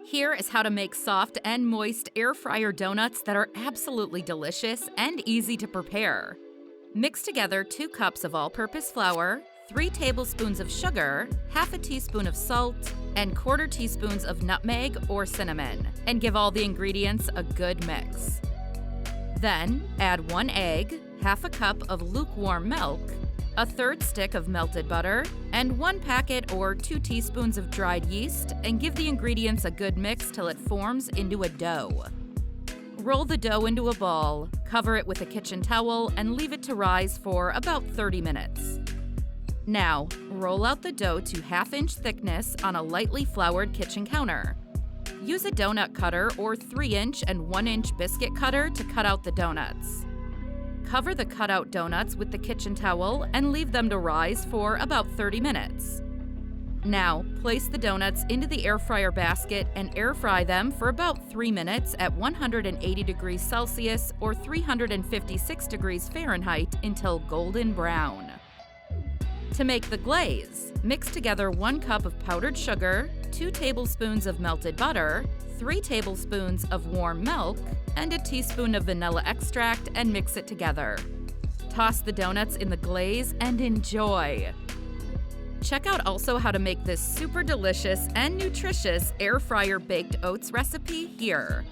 Here is how to make soft and moist air fryer donuts that are absolutely delicious and easy to prepare. Mix together 2 cups of all-purpose flour, 3 tablespoons of sugar, half a teaspoon of salt, and 1/4 teaspoons of nutmeg or cinnamon, and give all the ingredients a good mix. Then, add 1 egg, half a cup of lukewarm milk, a 1/3 stick of melted butter, and 1 packet or 2 teaspoons of dried yeast, and give the ingredients a good mix till it forms into a dough. Roll the dough into a ball, cover it with a kitchen towel, and leave it to rise for about 30 minutes. Now, roll out the dough to 1/2-inch thickness on a lightly floured kitchen counter. Use a donut cutter or 3-inch and 1-inch biscuit cutter to cut out the donuts. Cover the cut-out donuts with the kitchen towel and leave them to rise for about 30 minutes. Now, place the donuts into the air fryer basket and air fry them for about 3 minutes at 180 degrees Celsius or 356 degrees Fahrenheit until golden brown. To make the glaze, mix together 1 cup of powdered sugar, 2 tablespoons of melted butter, 3 tablespoons of warm milk, and a teaspoon of vanilla extract and mix it together. Toss the donuts in the glaze and enjoy! Check out also how to make this super delicious and nutritious air fryer baked oats recipe here.